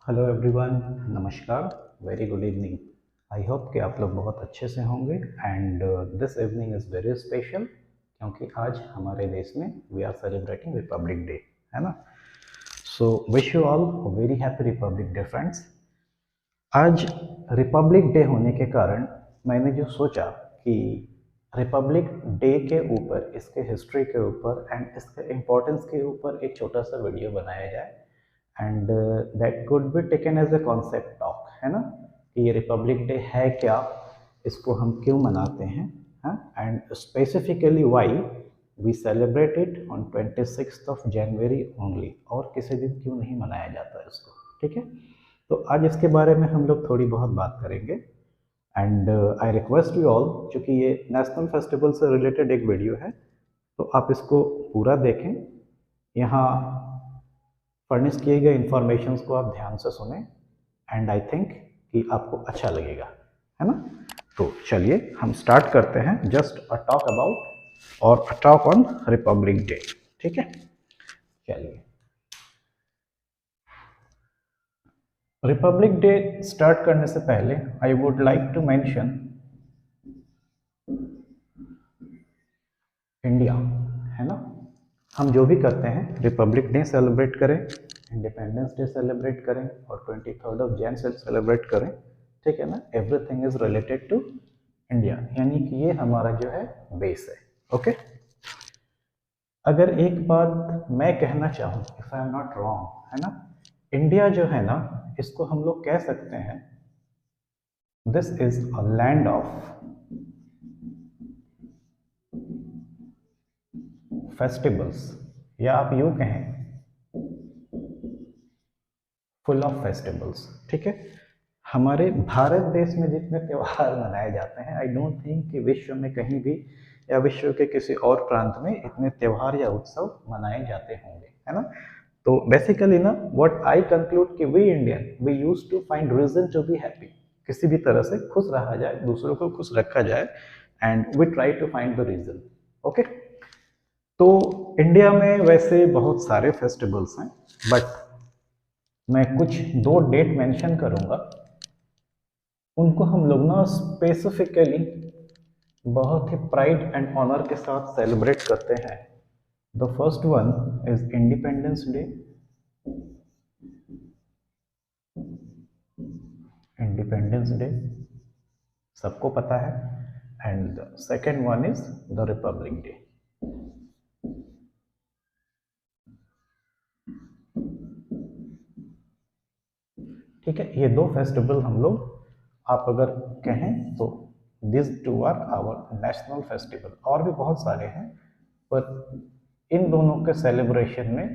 Hello everyone, नमस्कार, very good evening. I hope कि आप लोग बहुत अच्छे से होंगे and this evening is very special क्योंकि आज हमारे देश में we are celebrating republic day, है ना। So wish you all very happy republic day friends. आज रिपब्लिक डे होने के कारण मैंने जो सोचा कि रिपब्लिक डे के ऊपर, इसके हिस्ट्री के ऊपर एंड इसके इम्पोर्टेंस के ऊपर एक छोटा सा वीडियो बनाया जाए and that could be taken as a concept talk, है ना, कि ये रिपब्लिक डे है क्या, इसको हम क्यों मनाते हैं, and specifically why we celebrate it on 26 January only, और किसी दिन क्यों नहीं मनाया जाता है इसको। ठीक है, तो आज इसके बारे में हम लोग थोड़ी बहुत बात करेंगे and I request you all, चूँकि ये नेशनल फेस्टिवल से रिलेटेड एक वीडियो है तो आप इसको पूरा देखें। यहाँ फर्निश किए गए इंफॉर्मेशंस को आप ध्यान से सुने एंड आई थिंक कि आपको अच्छा लगेगा, है ना। तो चलिए हम स्टार्ट करते हैं जस्ट अ टॉक अबाउट और a talk on republic day. ठीक है, चलिए। रिपब्लिक डे स्टार्ट करने से पहले I would like to mention India, है ना। हम जो भी करते हैं, रिपब्लिक डे सेलिब्रेट करें, इंडिपेंडेंस डे सेलिब्रेट करें और 23 जनवरी से सेलिब्रेट करें, ठीक है ना, everything is related to India, यानी कि ये हमारा जो है बेस है। ओके, अगर एक बात मैं कहना चाहूँ, if I am not wrong, है ना, इंडिया जो है ना, इसको हम लोग कह सकते हैं this is a land of festivals, या आप यूं कहें फुल ऑफ फेस्टिवल्स। ठीक है, हमारे भारत देश में जितने त्यौहार मनाए जाते हैं, आई डोंट थिंक कि विश्व में कहीं भी या विश्व के किसी और प्रांत में इतने त्यौहार या उत्सव मनाए जाते होंगे, है ना। तो बेसिकली ना, व्हाट आई कंक्लूड कि we Indian we use to find reason to be happy, किसी भी तरह से खुश रहा जाए, दूसरों को खुश रखा जाए and we try to find the reason. Okay, तो इंडिया में वैसे बहुत सारे फेस्टिवल्स हैं, बट मैं कुछ दो डेट मेंशन करूंगा, उनको हम लोग ना स्पेसिफिकली बहुत ही प्राइड एंड ऑनर के साथ सेलिब्रेट करते हैं। The first one is independence day, independence day सबको पता है, and the second one is the Republic day. ठीक है, ये दो फेस्टिवल हम लोग, आप अगर कहें तो this two are our national festival, और भी बहुत सारे हैं, पर इन दोनों के सेलिब्रेशन में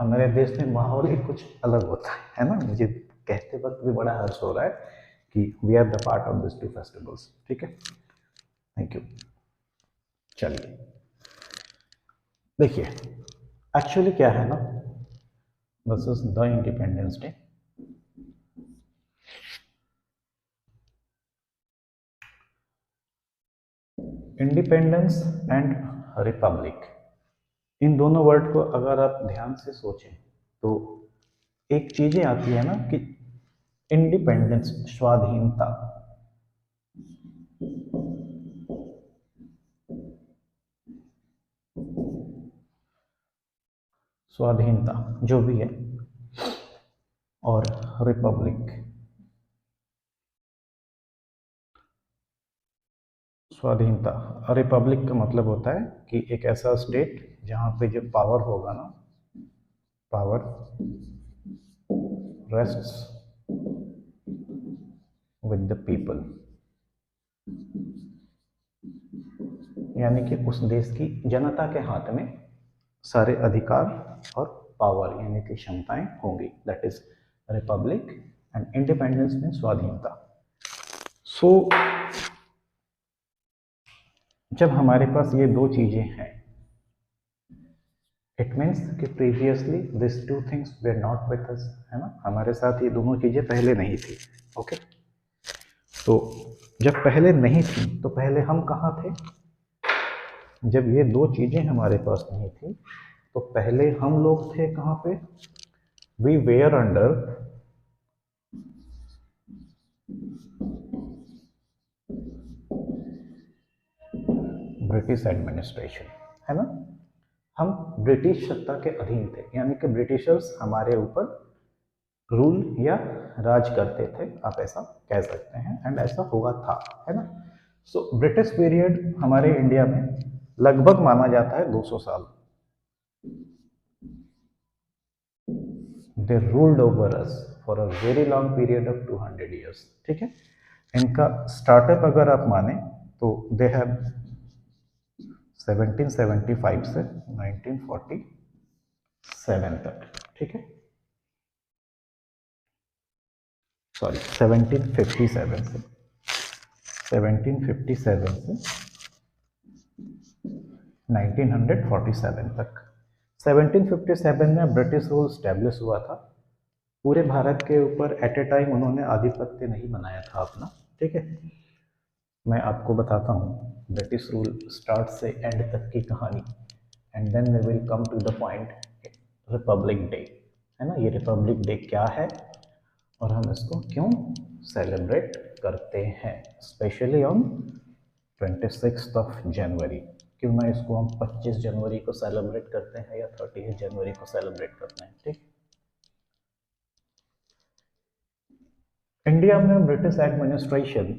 हमारे देश में माहौल ही कुछ अलग होता है ना। मुझे कहते वक्त भी बड़ा हर्ष हो रहा है कि we are the part of this two festivals. ठीक है, थैंक यू। चलिए देखिए, एक्चुअली क्या है ना, this is the independence day. Independence and republic, इन दोनों वर्ड को अगर आप ध्यान से सोचें तो एक चीजें आती है ना कि इंडिपेंडेंस, स्वाधीनता, स्वाधीनता जो भी है, और रिपब्लिक, स्वाधीनता। रिपब्लिक का मतलब होता है कि एक ऐसा स्टेट जहां पे जो पावर होगा ना, power rests with the people, यानी कि उस देश की जनता के हाथ में सारे अधिकार और पावर यानी कि क्षमताएं होंगी, that is Republic, and independence में स्वाधीनता। सो जब हमारे पास ये दो चीजें हैं, इट मीन्स कि previously this two things were not with us, है ना, हमारे साथ ये दोनों चीजें पहले नहीं थी। ओके, तो जब पहले नहीं थी तो पहले हम कहाँ थे, जब ये दो चीजें हमारे पास नहीं थी तो पहले हम लोग थे कहाँ पे, we were under British administration, है ना। हम ब्रिटिश सत्ता के अधीन थे, यानी कि ब्रिटिशर्स हमारे ऊपर रूल या राज करते थे, आप ऐसा कह सकते हैं, एंड ऐसा हुआ था, है ना। सो ब्रिटिश पीरियड हमारे इंडिया में लगभग माना जाता है 200 साल। दे ruled over us for a very long period of 200 years, ठीक है। इनका स्टार्टअप अगर आप माने तो दे हैव 1775 से 1947 तक, ठीक है, सॉरी 1757 से 1947 तक। 1757 में ब्रिटिश रूल स्टैब्लिश हुआ था। पूरे भारत के ऊपर एट ए टाइम उन्होंने आधिपत्य नहीं बनाया था अपना, ठीक है। मैं आपको बताता हूँ ब्रिटिश रूल स्टार्ट से एंड तक की कहानी, and then we will come to the point republic day, है ना। ये रिपब्लिक डे क्या है और हम इसको क्यों सेलिब्रेट करते हैं, स्पेशली ऑन 26 जनवरी। क्यों ना इसको हम 25 जनवरी को सेलिब्रेट करते हैं या 30 जनवरी को सेलिब्रेट करते हैं, ठीक। इंडिया में British administration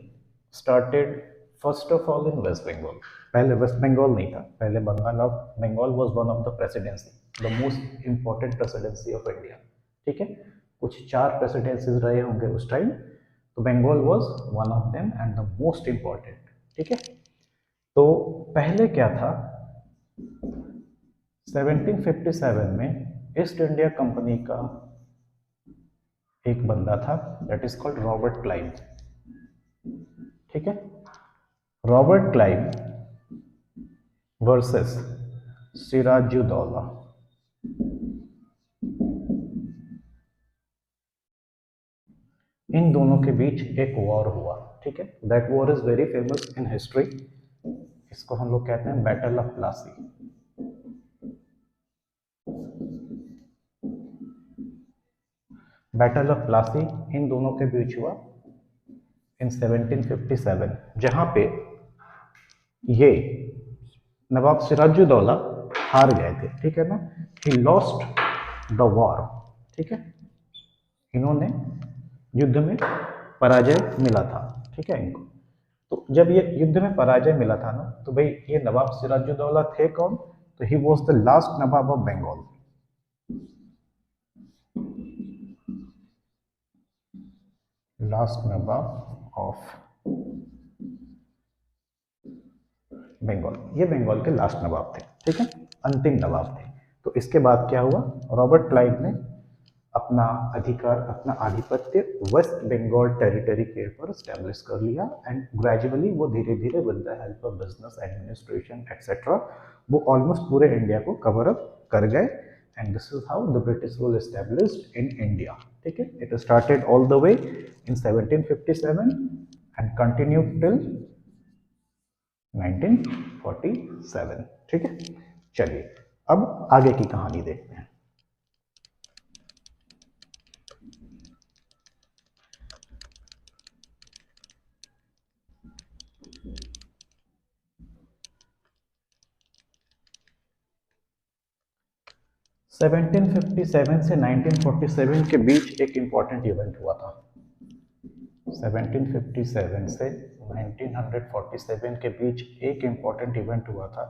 started first of all in West Bengal. पहले वेस्ट बंगाल नहीं था, पहले Bengal of Bengal was one of the presidency, the most important presidency of India, ठीक है। कुछ 4 प्रेसिडेंसीज रहे होंगे उस टाइम, तो Bengal was one of them and the most important, ठीक है। तो पहले क्या था, 1757 में ईस्ट इंडिया कंपनी का एक बंदा था, that is called Robert Clive, ठीक है। Robert Clive versus Sirajuddaula. इन दोनों के बीच एक वॉर हुआ, ठीक है। That war is very famous in history. इसको हम लोग कहते हैं battle of Plassey. Battle of Plassey इन दोनों के बीच हुआ इन 1757, जहां पे ये नवाब सिराजुद्दौला हार गए थे, ठीक है ना। ही लॉस्ट द वॉर, ठीक है। इन्होंने युद्ध में पराजय मिला था, ठीक है इनको। तो जब ये युद्ध में पराजय मिला था ना, तो भाई ये नवाब सिराजुद्दौला थे कौन, तो he was the last nawab of Bengal. Last nawab of Bengal, ये बंगाल के लास्ट नवाब थे, ठीक है, अंतिम नवाब थे। तो इसके बाद क्या हुआ, रॉबर्ट क्लाइव ने अपना अधिकार, अपना आधिपत्य वेस्ट बंगाल टेरिटरी के ऊपर स्टैब्लिश कर लिया, एंड ग्रेजुअली वो धीरे धीरे with the help of business administration etcetera वो ऑलमोस्ट पूरे इंडिया को कवर अप कर गए, and this is how the British rule established in India, ठीक है। It started all the way in 1757 and continued till 1947, ठीक है। चलिए अब आगे की कहानी देखते हैं। सेवनटीन 1757 से 1947 के बीच एक इंपॉर्टेंट इवेंट हुआ था। 1757 से 1947 के बीच एक इंपॉर्टेंट इवेंट हुआ था,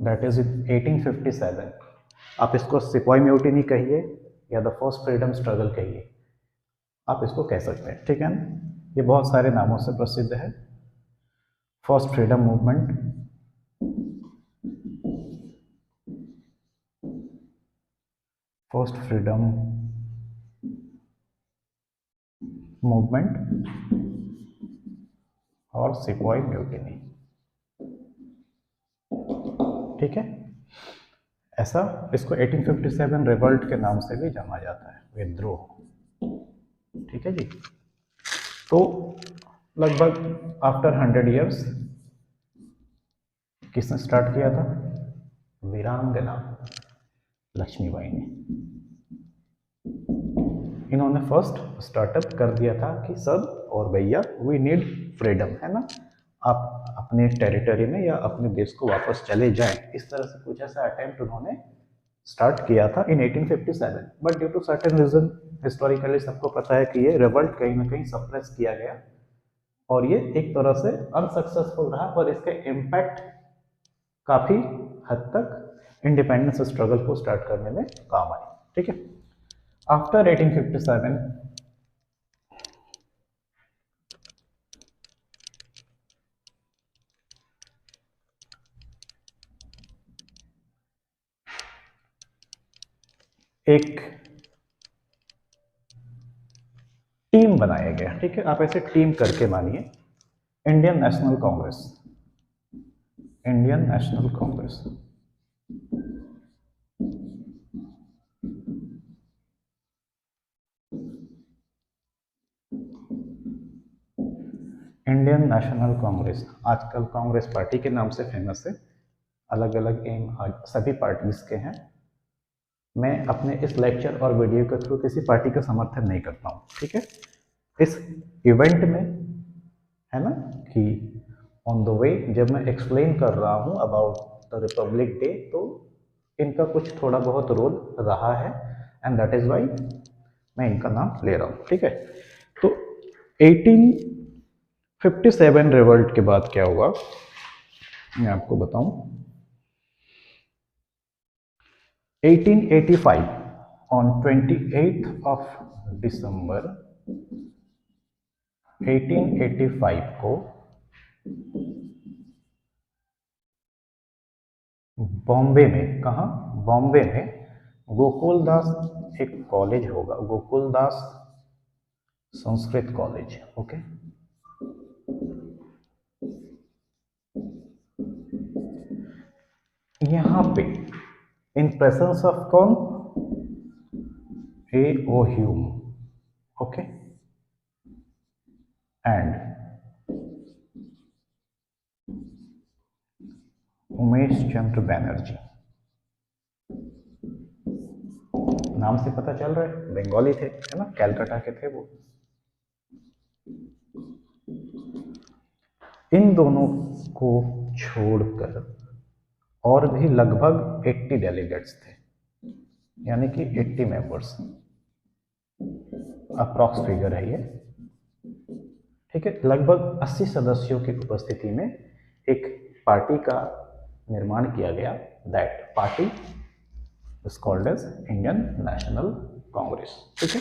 दैट इज 1857। आप इसको सिपाही म्यूटिनी कहिए या द फर्स्ट फ्रीडम स्ट्रगल कहिए, आप इसको कह सकते हैं, ठीक है ना। ये बहुत सारे नामों से प्रसिद्ध है। First freedom movement, first freedom movement और सिपाही म्यूटिनी, ठीक है। ऐसा इसको 1857 रिवॉल्ट के नाम से भी जाना जाता है, विद्रोह, ठीक है जी। तो लगभग आफ्टर 100 ईयर्स किसने स्टार्ट किया था, वीरांगना लक्ष्मीबाई ने, इन्होंने फर्स्ट स्टार्टअप कर दिया था कि सब और भैया वी नीड फ्रीडम, है ना, आप अपने टेरिटरी में या अपने देश को वापस चले जाएं, इस तरह से कुछ ऐसा अटेम्प्ट उन्होंने स्टार्ट किया था in 1857। But due to certain reason, historically सबको पता है कि ये रिवल्ट कहीं ना कहीं सप्रेस किया गया और ये एक तरह से अनसक्सेसफुल रहा, पर इसके इम्पैक्ट काफी हद तक इंडिपेंडेंस स्ट्रगल को स्टार्ट करने में काम आए। ठीक है, आफ्टर 1857 एक टीम बनाया गया। ठीक है, आप ऐसे टीम करके मानिए, Indian National Congress. Indian National Congress Indian National Congress आजकल कांग्रेस पार्टी के नाम से फेमस है, अलग अलग एम आज सभी पार्टीज के हैं। मैं अपने इस लेक्चर और वीडियो के थ्रू किसी पार्टी का समर्थन नहीं करता हूँ। ठीक है, इस इवेंट में, है ना, कि ऑन द वे जब मैं एक्सप्लेन कर रहा हूँ अबाउट द रिपब्लिक डे, तो इनका कुछ थोड़ा बहुत रोल रहा है एंड दैट इज वाई मैं इनका नाम ले रहा हूँ। ठीक है, तो 1857 रिवोल्ट के बाद क्या हुआ मैं आपको बताऊं। 1885 ऑन 28th ऑफ दिसंबर 1885 को बॉम्बे में, कहा, बॉम्बे में गोकुलदास एक कॉलेज होगा, गोकुलदास संस्कृत कॉलेज। ओके, यहां पे इन प्रेजेंस ऑफ कौन, A O Hume, okay, and Umesh Chandra Banerjee. नाम से पता चल रहा है बंगाली थे, है ना, कैलकाटा के थे वो। इन दोनों को छोड़कर और भी लगभग 80 डेलीगेट्स थे, यानी कि 80 मेंबर्स, अप्रॉक्स फिगर है ये। ठीक है, लगभग 80 सदस्यों की उपस्थिति में एक पार्टी का निर्माण किया गया। That party is called as Indian National Congress. ठीक है,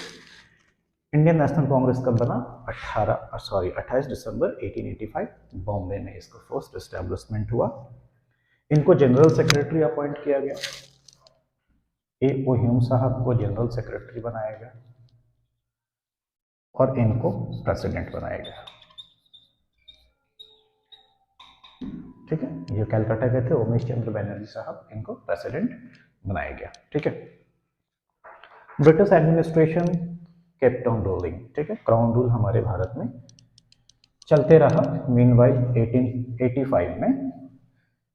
इंडियन नेशनल कांग्रेस कब बना, 28 दिसंबर 1885 बॉम्बे में इसका फर्स्ट एस्टेब्लिशमेंट हुआ। इनको जनरल सेक्रेटरी अपॉइंट किया गया, ए ओ ह्यूम साहब को जनरल सेक्रेटरी बनाया गया और इनको प्रेसिडेंट बनाया गया। ठीक है, ये कैलकाटा के थे उमेश चंद्र बैनर्जी साहब, इनको प्रेसिडेंट बनाया गया। ठीक है, British administration kept on ruling. ठीक है, क्राउन रूल हमारे भारत में चलते रहा। मीनवाइल 1885 में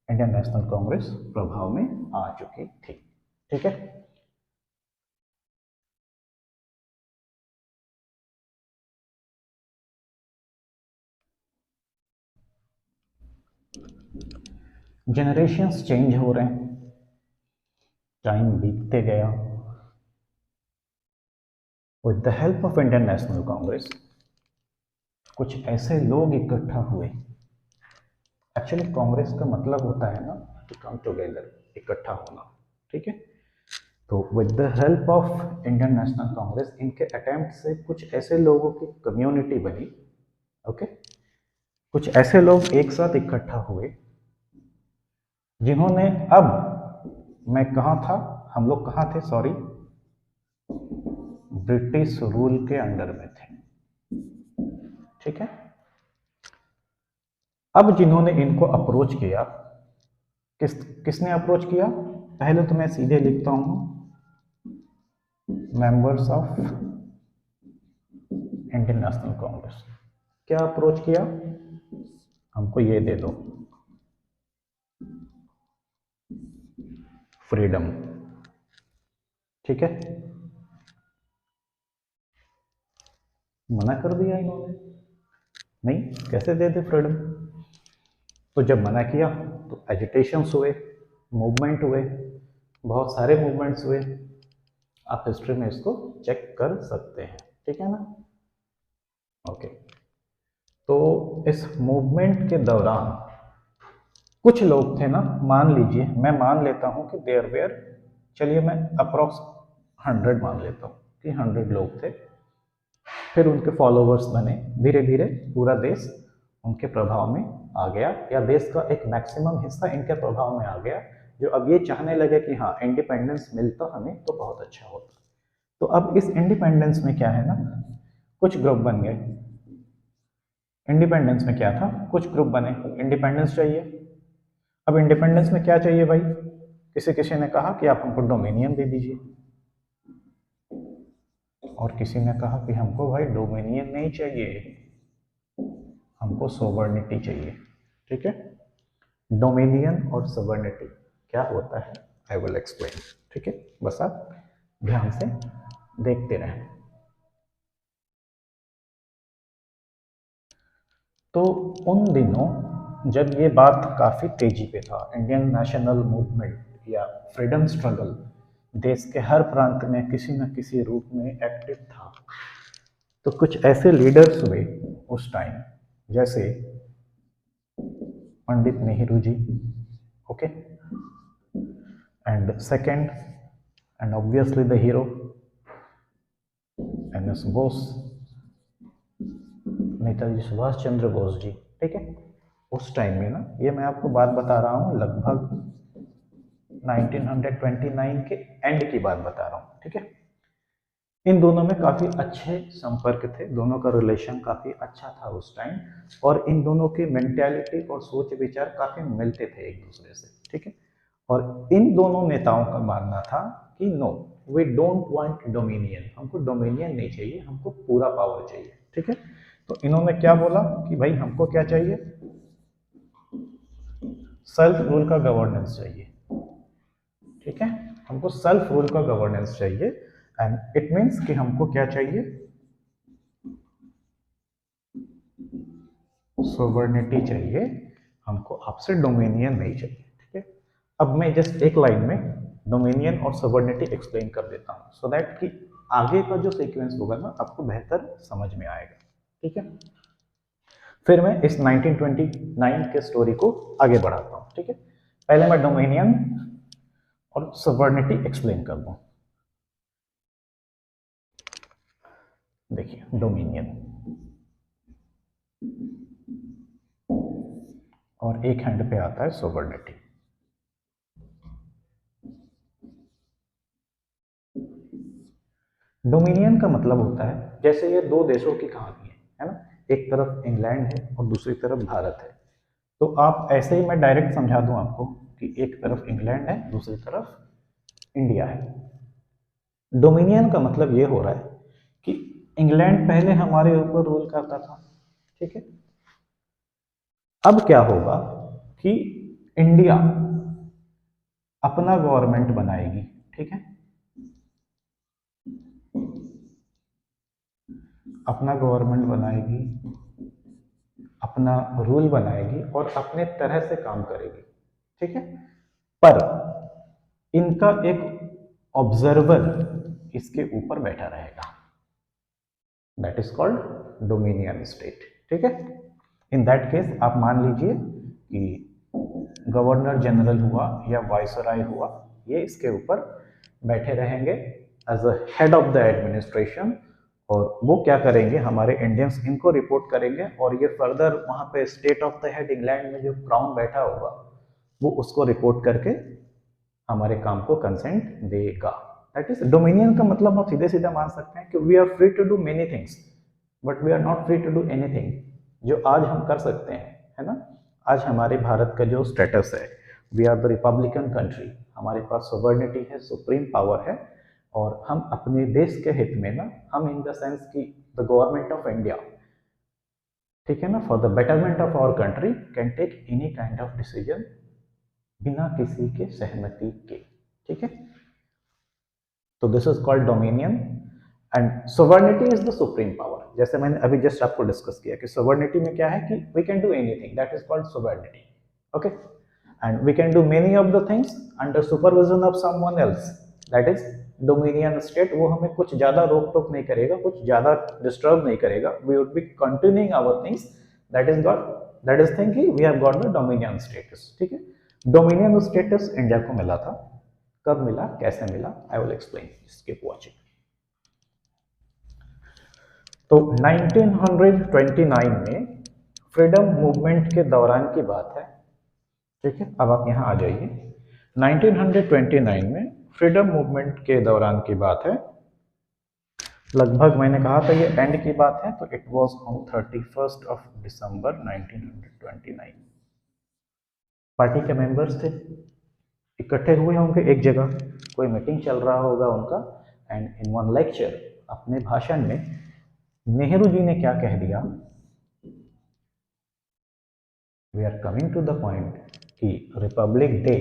इंडियन नेशनल कांग्रेस प्रभाव में आ चुकी थी। ठीक है, जनरेशंस चेंज हो रहे हैं, टाइम बीतते गया। With the help of Indian National Congress कुछ ऐसे लोग इकट्ठा हुए। एक्चुअली कांग्रेस का मतलब होता है ना टू कम टुगेदर, इकट्ठा होना। ठीक है, तो with the help of Indian National Congress इनके अटेम्प्ट से कुछ ऐसे लोगों की कम्युनिटी बनी। ओके, कुछ ऐसे लोग एक साथ इकट्ठा हुए जिन्होंने, अब मैं कहाँ था, हम लोग कहाँ थे, सॉरी, ब्रिटिश रूल के अंडर में थे। ठीक है, अब जिन्होंने इनको अप्रोच किया, किसने अप्रोच किया, पहले तो मैं सीधे लिखता हूं, members of Indian National Congress. क्या अप्रोच किया, हमको ये दे दो, फ्रीडम। ठीक है, मना कर दिया इन्होंने, नहीं कैसे दे दे फ्रीडम। तो जब मना किया तो एजिटेशंस हुए, मूवमेंट हुए, बहुत सारे मूवमेंट्स हुए, आप हिस्ट्री में इसको चेक कर सकते हैं, ठीक है ना। ओके, तो इस मूवमेंट के दौरान कुछ लोग थे ना, मान लीजिए मैं मान लेता हूं कि देयर वेयर, चलिए मैं अप्रोक्स 100 मान लेता हूं कि 100 लोग थे, फिर उनके फॉलोवर्स बने, धीरे धीरे पूरा देश उनके प्रभाव में आ गया, या देश का एक मैक्सिमम हिस्सा इनके प्रभाव में आ गया, जो अब ये चाहने लगे कि हाँ इंडिपेंडेंस मिलता हमें तो बहुत अच्छा होता। तो अब इस इंडिपेंडेंस में क्या है ना, कुछ ग्रुप बन गए। इंडिपेंडेंस में क्या था, कुछ ग्रुप बने, इंडिपेंडेंस चाहिए। अब इंडिपेंडेंस में क्या चाहिए भाई, किसी किसी ने कहा कि आप हमको डोमिनियन दे दीजिए, और किसी ने कहा कि हमको भाई डोमिनियन नहीं चाहिए, हमको सोवर्निटी चाहिए। ठीक है, डोमिनियन और सोवर्निटी क्या होता है, आई विल एक्सप्लेन। ठीक है, बस आप ध्यान से देखते रहें। तो उन दिनों जब ये बात काफ़ी तेजी पे था, इंडियन नेशनल मूवमेंट या फ्रीडम स्ट्रगल देश के हर प्रांत में किसी न किसी रूप में एक्टिव था, तो कुछ ऐसे लीडर्स हुए उस टाइम, जैसे Pandit Nehru ji, okay, and second and obviously the hero N S. Bose, Netaji Subhash Chandra Bose ji. ठीक है, उस टाइम में ना, ये मैं आपको बात बता रहा हूँ लगभग 1929 के एंड की बात बता रहा हूँ। ठीक है, इन दोनों में काफ़ी अच्छे संपर्क थे, दोनों का रिलेशन काफ़ी अच्छा था उस टाइम, और इन दोनों की मेंटालिटी और सोच विचार काफ़ी मिलते थे एक दूसरे से। ठीक है, और इन दोनों नेताओं का मानना था कि no, we don't want dominion, हमको डोमिनियन नहीं चाहिए, हमको पूरा पावर चाहिए। ठीक है, तो इन्होंने क्या बोला कि भाई हमको क्या चाहिए, सेल्फ रूल का गवर्नेंस चाहिए। ठीक है, हमको सेल्फ रूल का गवर्नेंस चाहिए, एंड इट मीन्स कि हमको क्या चाहिए, सोवर्निटी चाहिए, हमको आपसे डोमिनियन नहीं चाहिए। ठीक है, अब मैं जस्ट एक लाइन में डोमिनियन और सोवर्निटी एक्सप्लेन कर देता हूँ, सो दैट कि आगे का जो सीक्वेंस होगा ना आपको बेहतर समझ में आएगा। ठीक है, फिर मैं इस 1929 के स्टोरी को आगे बढ़ाता हूँ। ठीक है, पहले मैं डोमिनियन और सोवर्निटी एक्सप्लेन कर दूँ। देखिए, डोमिनियन और एक हैंड पे आता है सोवर्निटी। डोमिनियन का मतलब होता है, जैसे ये दो देशों की कहानी है ना, एक तरफ इंग्लैंड है और दूसरी तरफ भारत है। तो आप ऐसे ही मैं डायरेक्ट समझा दूं आपको कि एक तरफ इंग्लैंड है, दूसरी तरफ इंडिया है। डोमिनियन का मतलब ये हो रहा है कि इंग्लैंड पहले हमारे ऊपर रूल करता था। ठीक है, अब क्या होगा कि इंडिया अपना गवर्नमेंट बनाएगी। ठीक है, अपना गवर्नमेंट बनाएगी, अपना रूल बनाएगी और अपने तरह से काम करेगी। ठीक है, पर इनका एक ऑब्जर्वर इसके ऊपर बैठा रहेगा, that is called dominion state. ठीक है, इन दैट केस आप मान लीजिए कि गवर्नर जनरल हुआ या वाइसराय हुआ, ये इसके ऊपर बैठे रहेंगे as a head of the administration, और वो क्या करेंगे, हमारे इंडियंस इनको रिपोर्ट करेंगे, और ये फर्दर वहाँ पे state of the head England में जो क्राउन बैठा होगा वो उसको रिपोर्ट करके हमारे काम को कंसेंट देगा। दैट इज डोमिनियन का मतलब आप सीधे सीधे मान सकते हैं कि we are free to do many things but we are not free to do anything. जो आज हम कर सकते हैं, है ना, आज हमारे भारत का जो स्टेटस है, we are the republican country, हमारे पास सोवर्निटी है, सुप्रीम पावर है, और हम अपने देश के हित में ना, हम इन द सेंस कि द गवर्नमेंट ऑफ इंडिया, ठीक है ना, for the betterment of our country can take any kind of decision बिना किसी के सहमति के। ठीक है, तो this is called dominion, and sovereignty is the supreme power. जैसे मैंने अभी जस्ट आपको डिस्कस किया कि सोवर्निटी में क्या है कि we can do anything, that is called sovereignty. Okay, and we can do many of the things under supervision of someone else, that is dominion state. वो हमें कुछ ज्यादा रोक टोक नहीं करेगा, कुछ ज्यादा डिस्टर्ब नहीं करेगा, we would be continuing our things, that is got, that is thing कि we have got the dominion status. ठीक है, डोमिनियन स्टेटस इंडिया को मिला था, कब मिला, कैसे मिला, I will explain, keep watching. तो 1929 में फ्रीडम मूवमेंट के दौरान की बात है। ठीक है, अब आप यहाँ आ जाइए। 1929 में फ्रीडम मूवमेंट के दौरान की बात है, लगभग मैंने कहा था ये एंड की बात है, तो it was on 31st of December 1929। Party के मेंबर्स थे, इकट्ठे हुए होंगे एक जगह, कोई मीटिंग चल रहा होगा उनका, एंड इन वन लेक्चर, अपने भाषण में नेहरू जी ने क्या कह दिया, we are coming to the point कि रिपब्लिक डे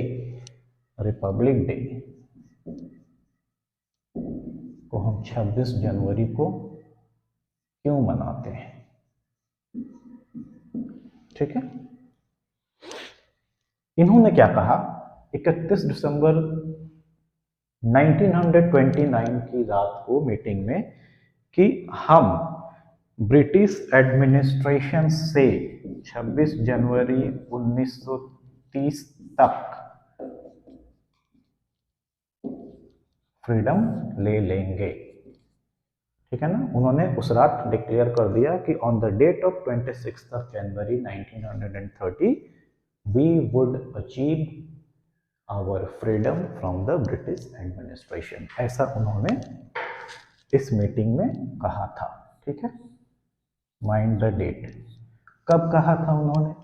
को हम 26 जनवरी को क्यों मनाते हैं। ठीक है, इन्होंने क्या कहा 31 दिसंबर 1929 की रात को मीटिंग में कि हम ब्रिटिश एडमिनिस्ट्रेशन से 26 जनवरी 1930 तक फ्रीडम ले लेंगे। ठीक है ना, उन्होंने उस रात डिक्लेयर कर दिया कि on the date of 26 of January 1930 we would achieve our freedom from the British administration, ऐसा उन्होंने इस मीटिंग में कहा था। ठीक है, माइंड द डेट, कब कहा था उन्होंने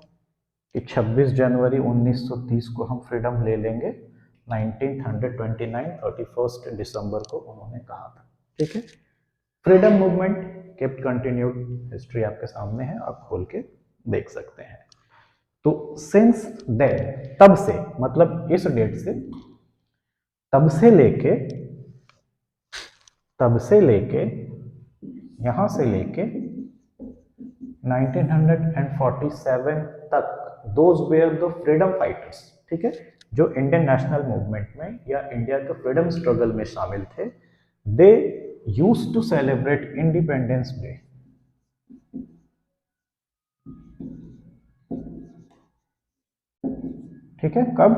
कि 26 जनवरी 1930 को हम फ्रीडम ले लेंगे, 1929 31 दिसंबर को उन्होंने कहा था। ठीक है, freedom movement kept continued, history आपके सामने है, आप खोल के देख सकते हैं। तो सिंस देन, तब से, मतलब इस डेट से, तब से लेके यहां से लेके 1947 तक, those were the freedom fighters. ठीक है, जो इंडियन नेशनल मूवमेंट में या इंडिया के फ्रीडम स्ट्रगल में शामिल थे, they used to celebrate independence day. ठीक है, कब,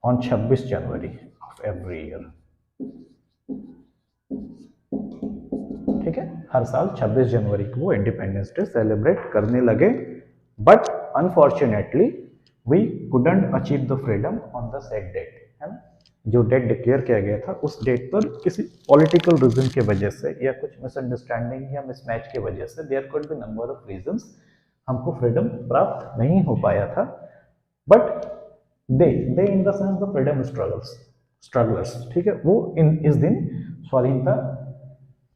on 26 January of every year. ठीक है, हर साल 26 जनवरी को वो इंडिपेंडेंस डे सेलिब्रेट करने लगे, but unfortunately we couldn't achieve the freedom on the set date. है ना, जो डेट डिक्लेयर किया गया था उस डेट पर किसी पॉलिटिकल रीजन के वजह से या कुछ मिसअंडरस्टैंडिंग या मिसमैच की वजह से, there could be number of reasons, हमको फ्रीडम प्राप्त नहीं हो पाया था। But they in the sense the freedom strugglers, ठीक है, वो इस दिन स्वाधीनता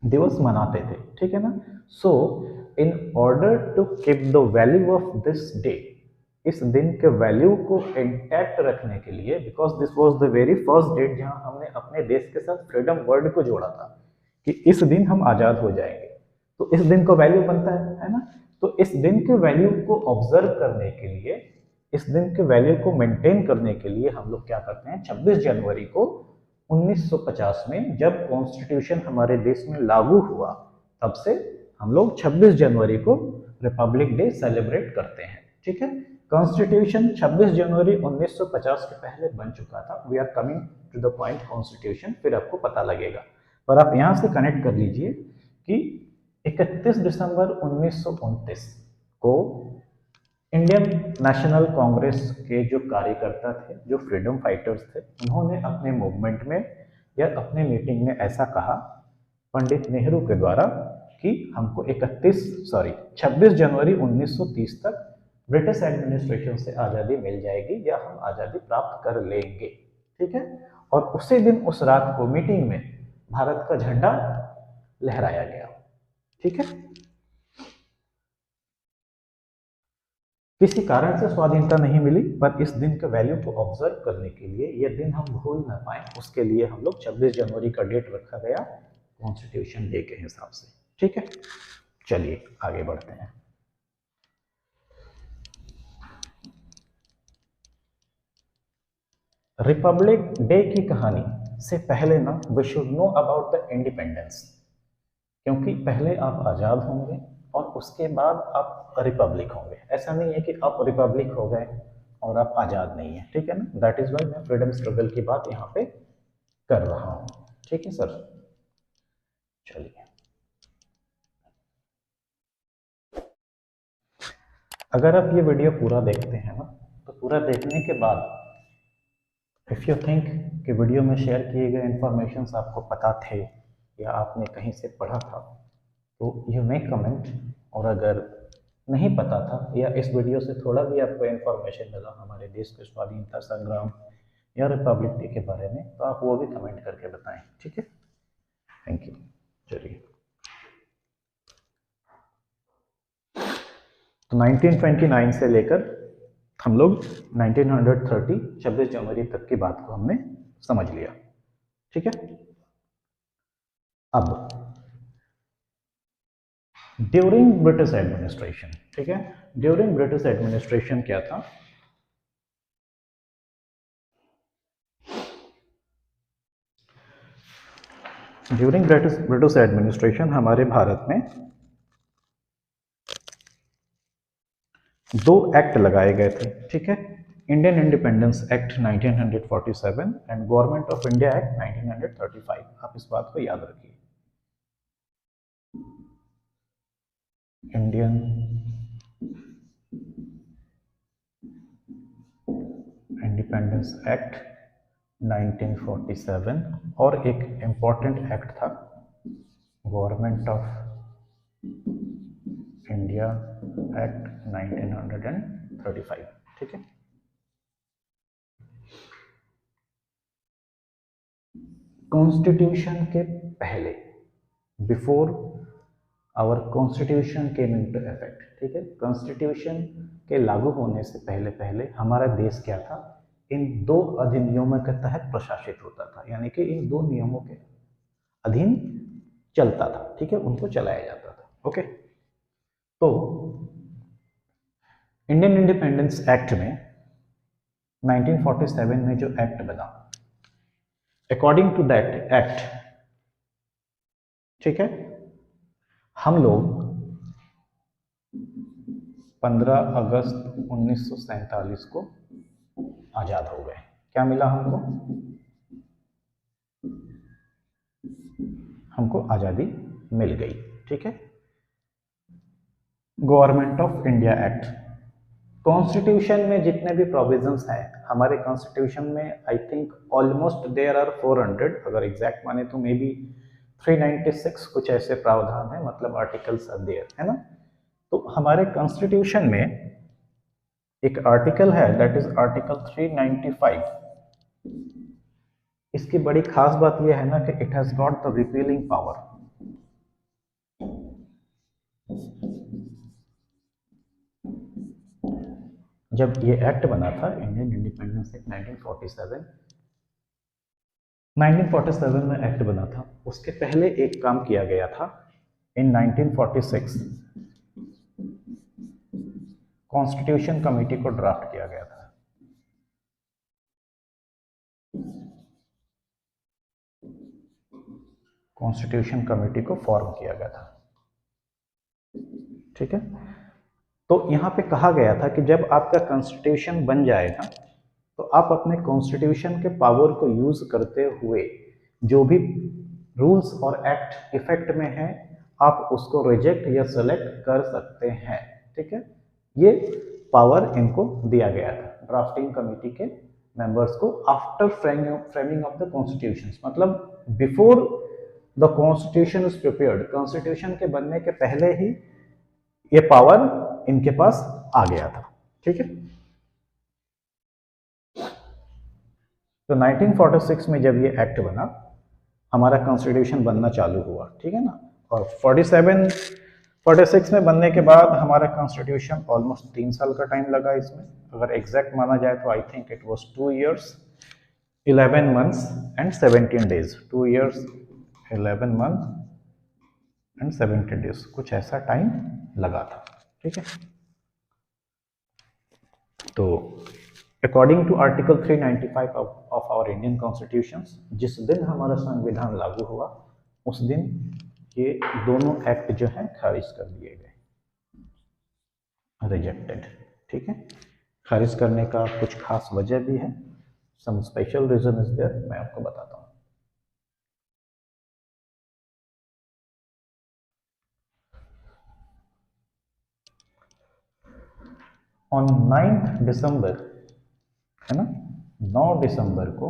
दिवस मनाते थे। ठीक है ना, so in order to keep the value of this day, इस दिन के वैल्यू को इंटैक्ट रखने के लिए, because this was the very first date जहां हमने अपने देश के साथ फ्रीडम वर्ड को जोड़ा था कि इस दिन हम आजाद हो जाएंगे, तो इस दिन को वैल्यू बनता है ना। तो इस दिन के वैल्यू को ऑब्जर्व करने के लिए, इस दिन के वैल्यू को मेंटेन करने के लिए हम लोग क्या करते हैं, 26 जनवरी को 1950 में जब कॉन्स्टिट्यूशन हमारे देश में लागू हुआ, तब से हम लोग 26 जनवरी को रिपब्लिक डे सेलिब्रेट करते हैं। ठीक है, कॉन्स्टिट्यूशन 26 जनवरी 1950 के पहले बन चुका था। We are coming to the point constitution, फिर आपको पता लगेगा, पर आप यहां से कनेक्ट कर लीजिए कि 31 दिसंबर 1929 को इंडियन नेशनल कांग्रेस के जो कार्यकर्ता थे, जो फ्रीडम फाइटर्स थे, उन्होंने अपने मूवमेंट में या अपने मीटिंग में ऐसा कहा पंडित नेहरू के द्वारा कि हमको 26 जनवरी 1930 तक ब्रिटिश एडमिनिस्ट्रेशन से आज़ादी मिल जाएगी या हम आज़ादी प्राप्त कर लेंगे। ठीक है, और उसी दिन उस रात को मीटिंग में भारत का झंडा लहराया गया। ठीक है, किसी कारण से स्वाधीनता नहीं मिली, पर इस दिन के वैल्यू को ऑब्जर्व करने के लिए, यह दिन हम भूल ना पाए, उसके लिए हम लोग 26 जनवरी का डेट रखा गया कॉन्स्टिट्यूशन डे के हिसाब से। ठीक है, चलिए आगे बढ़ते हैं। रिपब्लिक डे की कहानी से पहले ना we should know about the independence, क्योंकि पहले आप आज़ाद होंगे और उसके बाद आप रिपब्लिक होंगे। ऐसा नहीं है कि आप रिपब्लिक हो गए और आप आज़ाद नहीं है, ठीक है ना। दैट इज वाई मैं फ्रीडम स्ट्रगल की बात यहाँ पे कर रहा हूँ। ठीक है सर, चलिए अगर आप ये वीडियो पूरा देखते हैं ना, तो पूरा देखने के बाद इफ़ यू थिंक कि वीडियो में शेयर किए गए इंफॉर्मेशंस आपको पता थे या आपने कहीं से पढ़ा था, तो यू मे कमेंट। और अगर नहीं पता था या इस वीडियो से थोड़ा भी आपको इन्फॉर्मेशन मिला हमारे देश के स्वाधीनता संग्राम या रिपब्लिक डे के बारे में, तो आप वो भी कमेंट करके बताएं। ठीक है, थैंक यू। चलिए, तो 1929 से लेकर हम लोग 1930 26 जनवरी तक की बात को हमने समझ लिया। ठीक है, अब ड्यूरिंग ब्रिटिश एडमिनिस्ट्रेशन, ठीक है, ड्यूरिंग ब्रिटिश एडमिनिस्ट्रेशन क्या था? ड्यूरिंग ब्रिटिश एडमिनिस्ट्रेशन हमारे भारत में दो एक्ट लगाए गए थे। ठीक है, Indian independence act 1947 and government of India act 1935। आप इस बात को याद रखिए, इंडियन इंडिपेंडेंस एक्ट 1947 और एक इंपॉर्टेंट एक्ट था गवर्नमेंट ऑफ इंडिया एक्ट 1935। ठीक है, कॉन्स्टिट्यूशन के पहले, before our constitution came into effect, ठीक है, कॉन्स्टिट्यूशन के लागू होने से पहले पहले हमारा देश क्या था? इन दो अधिनियमों के तहत प्रशासित होता था, यानी कि इन दो नियमों के अधीन चलता था। ठीक है, उनको चलाया जाता था। ओके, तो इंडियन इंडिपेंडेंस एक्ट में 1947 में जो एक्ट बना, अकॉर्डिंग टू दैट एक्ट, ठीक है, हम लोग 15 अगस्त 1947 को आजाद हो गए। क्या मिला हमको? हमको आजादी मिल गई। ठीक है, government of India act, constitution में जितने भी प्रोविजंस हैं हमारे कॉन्स्टिट्यूशन में, I think almost there are 400, अगर एग्जैक्ट माने तो मे बी 396 कुछ ऐसे प्रावधान है, मतलब आर्टिकल्स आर देयर, है ना। तो हमारे कॉन्स्टिट्यूशन में एक आर्टिकल है, दैट इज आर्टिकल 395। इसकी बड़ी खास बात यह है ना कि it has got the repealing power. जब ये एक्ट बना था, इंडियन इंडिपेंडेंस एक्ट 1947 में एक्ट बना था, उसके पहले एक काम किया गया था। इन 1946 कॉन्स्टिट्यूशन कमेटी को ड्राफ्ट किया गया था। कॉन्स्टिट्यूशन कमेटी को फॉर्म किया गया था। ठीक है, तो यहाँ पे कहा गया था कि जब आपका कॉन्स्टिट्यूशन बन जाएगा तो आप अपने कॉन्स्टिट्यूशन के पावर को यूज करते हुए जो भी रूल्स और एक्ट इफेक्ट में है, आप उसको रिजेक्ट या सेलेक्ट कर सकते हैं। ठीक है, ये पावर इनको दिया गया था ड्राफ्टिंग कमेटी के मेंबर्स को, after framing of the constitution, मतलब before the constitution is prepared, constitution के बनने के पहले ही ये पावर इनके पास आ गया था। ठीक है, तो 1946 में जब ये एक्ट बना, हमारा कॉन्स्टिट्यूशन बनना चालू हुआ। ठीक है ना, और 46 में बनने के बाद हमारा कॉन्स्टिट्यूशन ऑलमोस्ट 3 साल का टाइम लगा इसमें। अगर एग्जैक्ट माना जाए तो I think it was 2 years 11 months and 17 days, 2 years 11 month and 70 days, कुछ ऐसा टाइम लगा था। ठीक है, तो according to article 395 of our Indian constitution, जिस दिन हमारा संविधान लागू हुआ उस दिन ये दोनों एक्ट जो हैं खारिज कर दिए गए, रिजेक्टेड। ठीक है, खारिज करने का कुछ खास वजह भी है, some special reason is there, मैं आपको बताता हूँ। ऑन 9 दिसंबर, है ना, 9 दिसंबर को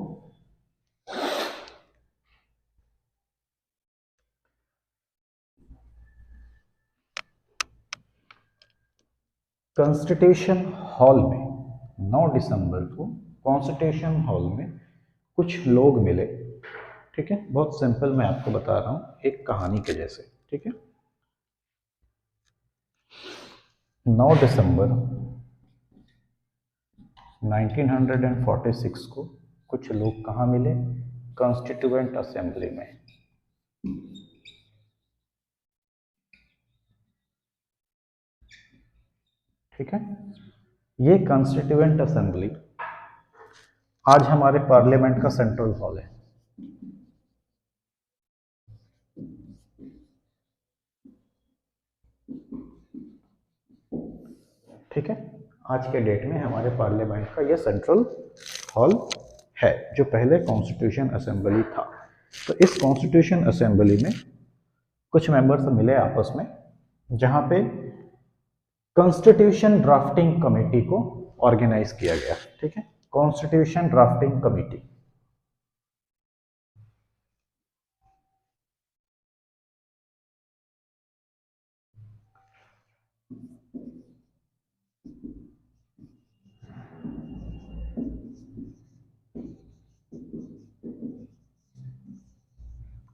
कॉन्स्टिट्यूशन हॉल में, 9 दिसंबर को कॉन्स्टिट्यूशन हॉल में कुछ लोग मिले। ठीक है, बहुत सिंपल मैं आपको बता रहा हूँ, एक कहानी के जैसे। ठीक है, 9 दिसंबर 1946 को कुछ लोग कहाँ मिले? कॉन्स्टिट्यूएंट असेंबली में। ठीक है, ये कॉन्स्टिट्यूएंट असेंबली आज हमारे पार्लियामेंट का सेंट्रल हॉल है। ठीक है, आज के डेट में हमारे पार्लियामेंट का ये सेंट्रल हॉल है, जो पहले कॉन्स्टिट्यूशन असेंबली था। तो इस कॉन्स्टिट्यूशन असेंबली में कुछ मेंबर्स मिले आपस में, जहां पे कॉन्स्टिट्यूशन ड्राफ्टिंग कमेटी को ऑर्गेनाइज किया गया। ठीक है, constitution drafting committee.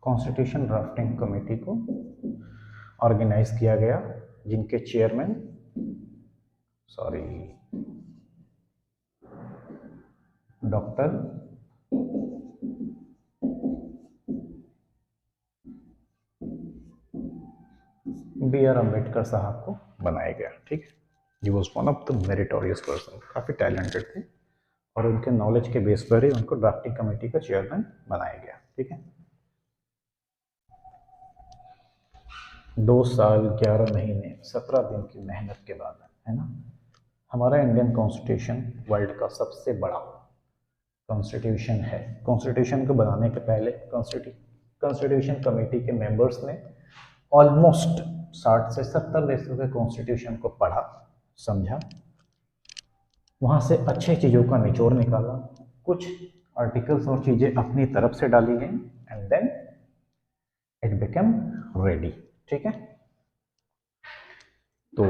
Constitution drafting committee को ऑर्गेनाइज किया गया, जिनके chairman, sorry, doctor B R Ambedkar साहब को बनाया गया। ठीक है, he was one of the meritorious person, काफ़ी टैलेंटेड थे और उनके नॉलेज के बेस पर ही उनको ड्राफ्टिंग कमेटी का चेयरमैन बनाया गया। ठीक है, 2 साल 11 महीने 17 दिन की मेहनत के बाद, है ना, हमारा इंडियन कॉन्स्टिट्यूशन वर्ल्ड का सबसे बड़ा कॉन्स्टिट्यूशन है। कॉन्स्टिट्यूशन को बनाने के पहले कॉन्स्टिट्यूशन कमेटी के मेंबर्स ने ऑलमोस्ट 60 से 70 देशों के कॉन्स्टिट्यूशन को पढ़ा, समझा, वहाँ से अच्छी चीज़ों का निचोड़ निकाला, कुछ आर्टिकल्स और चीज़ें अपनी तरफ से डाली गई, and then it become ready. ठीक है, तो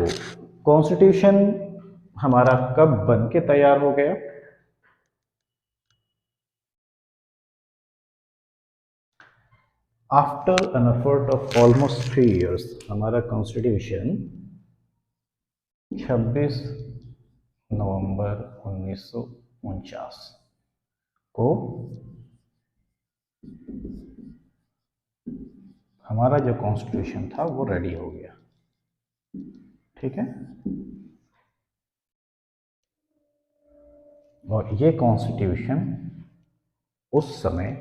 कॉन्स्टिट्यूशन हमारा कब बन के तैयार हो गया? After an effort of almost 3 years, हमारा कॉन्स्टिट्यूशन 26 नवंबर 1949 को हमारा जो कॉन्स्टिट्यूशन था वो रेडी हो गया। ठीक है, और ये कॉन्स्टिट्यूशन उस समय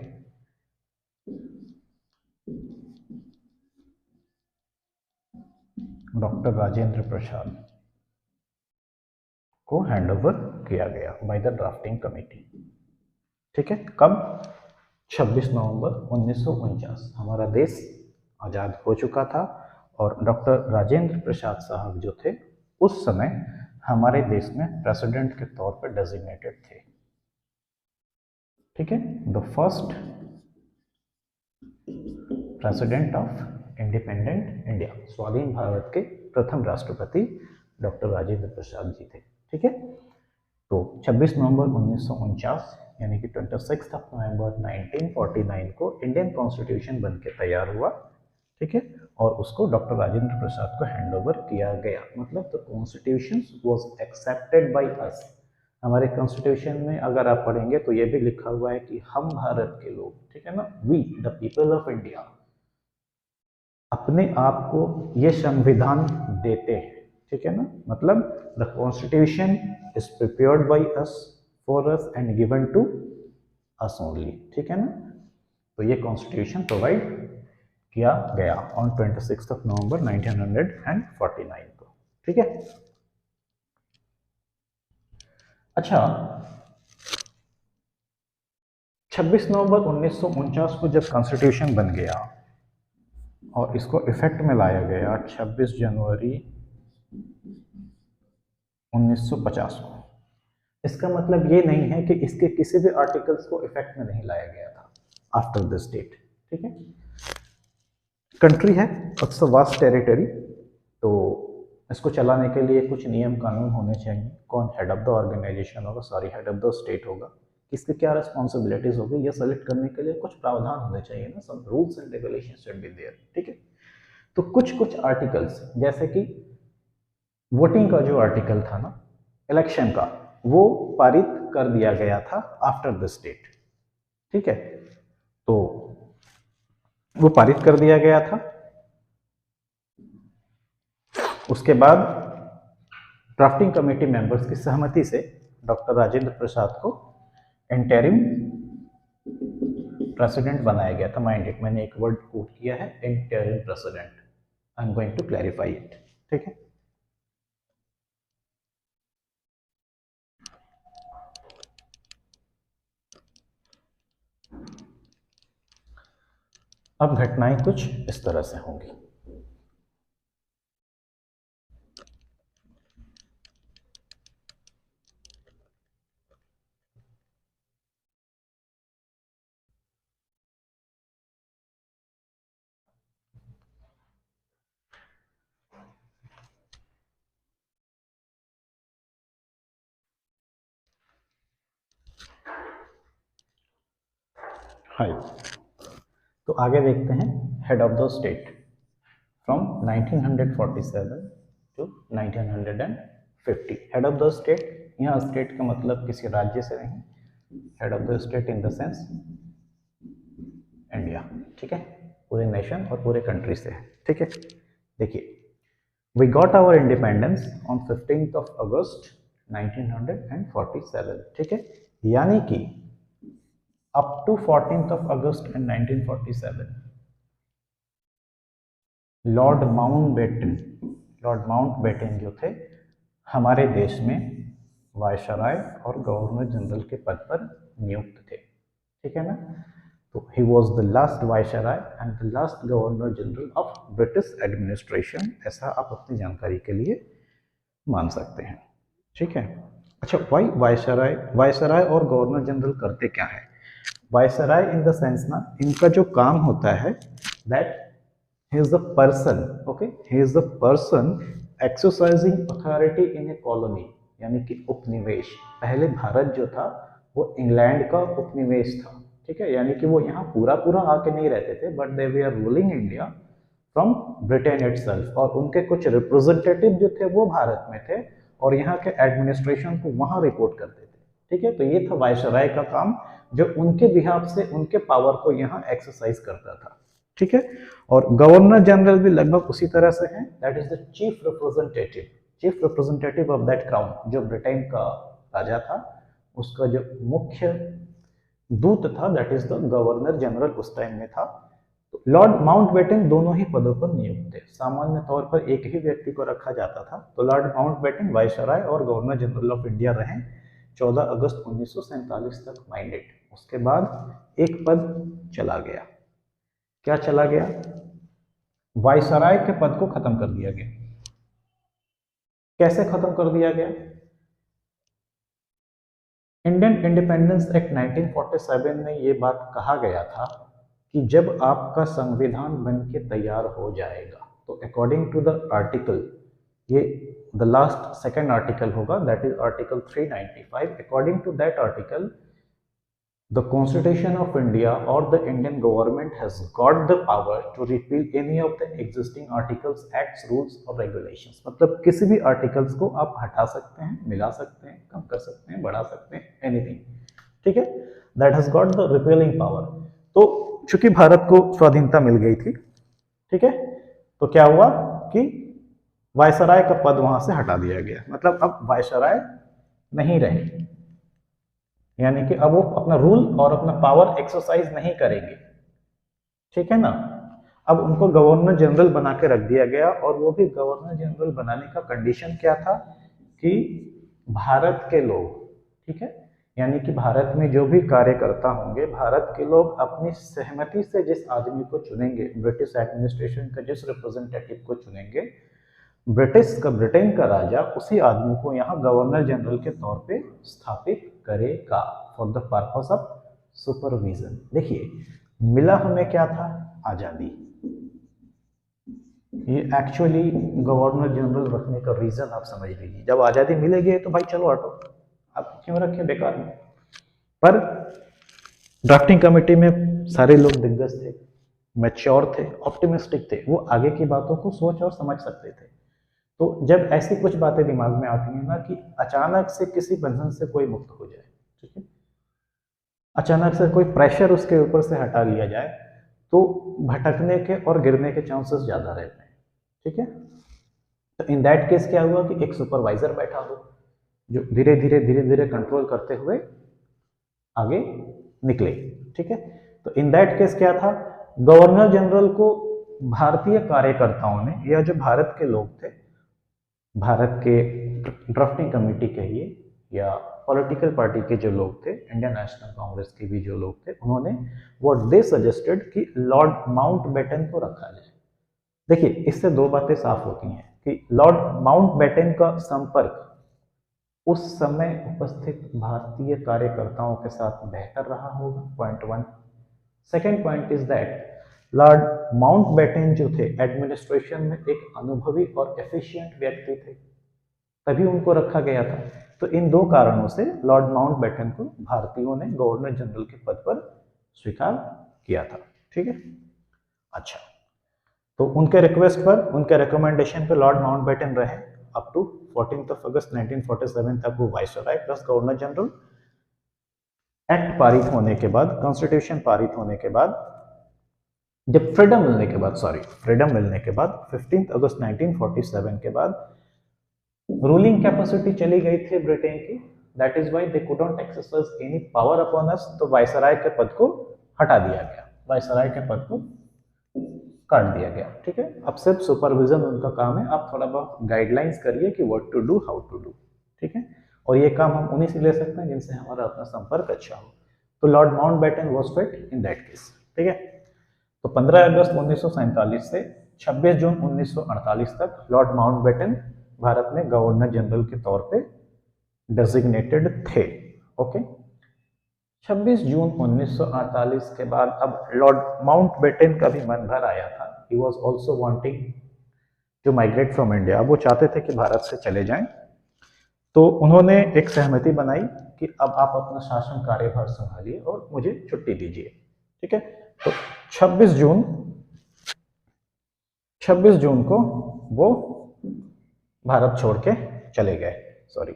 डॉक्टर राजेंद्र प्रसाद को हैंडओवर किया गया बाय द ड्राफ्टिंग कमेटी। ठीक है, कब? 26 नवंबर 1949। हमारा देश आज़ाद हो चुका था और डॉक्टर राजेंद्र प्रसाद साहब जो थे उस समय हमारे देश में प्रेसिडेंट के तौर पर डेजिग्नेटेड थे। ठीक है, the first president of independent India, स्वाधीन भारत के प्रथम राष्ट्रपति डॉक्टर राजेंद्र प्रसाद जी थे। ठीक है, तो 26 नवंबर 1949 यानी कि 26 नवंबर 1949 को इंडियन कॉन्स्टिट्यूशन बन के तैयार हुआ। ठीक है, और उसको डॉक्टर राजेंद्र प्रसाद को हैंडओवर किया गया। मतलब the constitution was accepted by us. हमारे कॉन्स्टिट्यूशन में अगर आप पढ़ेंगे तो ये भी लिखा हुआ है कि हम भारत के लोग, ठीक है ना, we the people of India, अपने आप को ये संविधान देते हैं, ठीक है ना, मतलब the constitution is prepared by us, for us and given to us only, ठीक है ना। तो ये कॉन्स्टिट्यूशन प्रोवाइड किया गया ऑन 26 नवंबर 1949 को, ठीक है। अच्छा, 26 नवंबर 1949 को जब कॉन्स्टिट्यूशन बन गया और इसको इफेक्ट में लाया गया 26 जनवरी 1950 को, इसका मतलब ये नहीं है कि इसके किसी भी आर्टिकल्स को इफेक्ट में नहीं लाया गया था आफ्टर दिस डेट, ठीक है। कंट्री है, इट्स अ वास्ट टेरिटरी, तो इसको चलाने के लिए कुछ नियम कानून होने चाहिए। कौन हेड ऑफ द ऑर्गेनाइजेशन होगा, sorry head of the state होगा, किसकी क्या रिस्पॉन्सिबिलिटीज होगी, ये सेलेक्ट करने के लिए कुछ प्रावधान होने चाहिए ना, सब rules and regulation should be there, ठीक है। तो कुछ कुछ आर्टिकल्स, जैसे कि वोटिंग का जो आर्टिकल था ना, इलेक्शन का, वो पारित कर दिया गया था आफ्टर दिस डेट, ठीक है। तो वो पारित कर दिया गया था। उसके बाद ड्राफ्टिंग कमेटी मेंबर्स की सहमति से डॉक्टर राजेंद्र प्रसाद को इंटरिम प्रेसिडेंट बनाया गया था। माइंड इट, मैंने एक वर्ड कोट किया है, interim president, I am going to clarify it, ठीक है। अब घटनाएं कुछ इस तरह से होंगी। हाय, तो आगे देखते हैं head of the state from 1947 to 1950। Head of the state, यहाँ स्टेट का मतलब किसी राज्य से नहीं, head of the state in the sense India, ठीक है, पूरे नेशन और पूरे कंट्री से है, ठीक है। देखिए, we got our independence on 15th of August 1947, ठीक है, यानी कि up to 14th of August in 1947 Lord Mountbatten जो थे हमारे देश में वायसराय और गवर्नर जनरल के पद पर नियुक्त थे, ठीक है ना। तो he was the last viceroy and the last governor general of British administration, ऐसा आप अपनी जानकारी के लिए मान सकते हैं, ठीक है। अच्छा, वाई वायसराय, वायसराय और गवर्नर जनरल करते क्या है? वायसराय इन द सेंस ना, इनका जो काम होता है that he is the person, okay, he is the person exercising authority in a colony, यानी कि उपनिवेश। पहले भारत जो था वो इंग्लैंड का उपनिवेश था, ठीक है, यानी कि वो यहाँ पूरा पूरा आके नहीं रहते थे, but they were are ruling India from Britain itself, और उनके कुछ रिप्रेजेंटेटिव जो थे वो भारत में थे और यहाँ के एडमिनिस्ट्रेशन को वहाँ रिपोर्ट करते थे, ठीक है। तो ये था वायसराय का काम, जो उनके बिहाफ से उनके पावर को यहाँ एक्सरसाइज करता था, ठीक है। और गवर्नर जनरल भी लगभग उसी तरह से है, that is the chief representative of that crown, जो ब्रिटेन का राजा था उसका जो मुख्य दूत था, that is the governor general उस टाइम में था। तो लॉर्ड माउंटबेटन दोनों ही पदों पर नियुक्त थे, सामान्य तौर पर एक ही व्यक्ति को रखा जाता था। तो लॉर्ड माउंटबेटन वायसराय और गवर्नर जनरल ऑफ इंडिया रहे 14 अगस्त 1947 तक, माइंडेड। उसके बाद एक पद चला गया, क्या चला गया? वायसराय के पद को खत्म कर दिया गया। कैसे खत्म कर दिया गया? इंडियन इंडिपेंडेंस एक्ट 1947 में ये बात कहा गया था कि जब आपका संविधान बन के तैयार हो जाएगा तो अकॉर्डिंग टू द आर्टिकल, ये द लास्ट सेकेंड आर्टिकल होगा, that is article 395। According to that article, the Constitution of India or the Indian government has got the power to repeal any of the existing articles, acts, rules or regulations। मतलब किसी भी articles को आप हटा सकते हैं, मिला सकते हैं, कम कर सकते हैं, बढ़ा सकते हैं, एनीथिंग, ठीक है। That has got the repelling power. तो चूंकि भारत को स्वाधीनता मिल गई थी, ठीक है, तो क्या हुआ कि वायसराय का पद वहां से हटा दिया गया, मतलब अब वायसराय नहीं रहे, यानी कि अब वो अपना रूल और अपना पावर एक्सरसाइज नहीं करेंगे, ठीक है ना। अब उनको गवर्नर जनरल बना के रख दिया गया, और वो भी गवर्नर जनरल बनाने का कंडीशन क्या था कि भारत के लोग, ठीक है, यानी कि भारत में जो भी कार्यकर्ता होंगे, भारत के लोग अपनी सहमति से जिस आदमी को चुनेंगे, ब्रिटिश एडमिनिस्ट्रेशन का जिस रिप्रेजेंटेटिव को चुनेंगे, ब्रिटेन का राजा उसी आदमी को यहाँ गवर्नर जनरल के तौर पे स्थापित करेगा for the purpose of supervision. देखिए, मिला हमें क्या था? आजादी। ये एक्चुअली गवर्नर जनरल रखने का रीजन आप समझ लीजिए, जब आजादी मिलेगी तो भाई चलो हटो, आप क्यों रखे बेकार में। पर ड्राफ्टिंग कमेटी में सारे लोग दिग्गज थे, मैच्योर थे, ऑप्टिमिस्टिक थे, वो आगे की बातों को सोच और समझ सकते थे। तो जब ऐसी कुछ बातें दिमाग में आती हैं ना कि अचानक से किसी बंधन से कोई मुक्त हो जाए, ठीक है, अचानक से कोई प्रेशर उसके ऊपर से हटा लिया जाए, तो भटकने के और गिरने के चांसेस ज्यादा रहते हैं, ठीक है। तो इन दैट केस क्या हुआ कि एक सुपरवाइजर बैठा हो जो धीरे धीरे कंट्रोल करते हुए आगे निकले, ठीक है। तो इन दैट केस क्या था, गवर्नर जनरल को भारतीय कार्यकर्ताओं ने, या जो भारत के लोग थे, भारत के ड्राफ्टिंग कमेटी कहिए या पॉलिटिकल पार्टी के जो लोग थे, इंडियन नेशनल कांग्रेस के भी जो लोग थे, उन्होंने व्हाट दे सजेस्टेड कि लॉर्ड माउंटबेटन को रखा जाए। देखिए, इससे दो बातें साफ होती हैं कि लॉर्ड माउंटबेटन का संपर्क उस समय उपस्थित भारतीय कार्यकर्ताओं के साथ बेहतर रहा होगा, point one. Second point is that Lord Mountbatten जो थे एडमिनिस्ट्रेशन में एक अनुभवी और एफिशिएंट व्यक्ति थे, तभी उनको रखा गया था। तो इन दो कारणों से लॉर्ड माउंटबेटन को भारतीयों ने गवर्नर जनरल के पद पर स्वीकार किया था, ठीक है। अच्छा, तो उनके रिक्वेस्ट पर, उनके रिकमेंडेशन पर लॉर्ड माउंटबेटन रहे अप टू 14 अगस्त 1947 तक वो viceroy plus governor general. Act पारित होने के बाद, कॉन्स्टिट्यूशन पारित होने के बाद, जब फ्रीडम मिलने के बाद, सॉरी, फ्रीडम मिलने के बाद 15 अगस्त 1947 के बाद रूलिंग कैपेसिटी चली गई थी ब्रिटेन की, that is why they could not exercise any power upon us. तो वाइसराय के पद को हटा दिया गया, वाइसराय के पद को काट दिया गया, ठीक है। अब सिर्फ सुपरविजन उनका काम है, आप थोड़ा बहुत गाइडलाइंस करिए कि what to do, how to do, ठीक है। और ये काम हम उन्हीं से ले सकते हैं जिनसे हमारा अपना संपर्क अच्छा हो। तो Lord Mountbatten was fit in that case, ठीक है। तो 15 अगस्त 1947 से 26 जून 1948 तक लॉर्ड माउंटबेटन भारत में गवर्नर जनरल के तौर पे डेजिग्नेटेड थे, ओके। 26 जून 1948 के बाद अब लॉर्ड माउंटबेटन का भी मन भर आया था, he was also wanting to migrate from India. अब वो चाहते थे कि भारत से चले जाएं, तो उन्होंने एक सहमति बनाई कि अब आप अपना शासन कार्यभार संभालिए और मुझे छुट्टी दीजिए, ठीक है। तो 26 जून को वो भारत छोड़ के चले गए, सॉरी।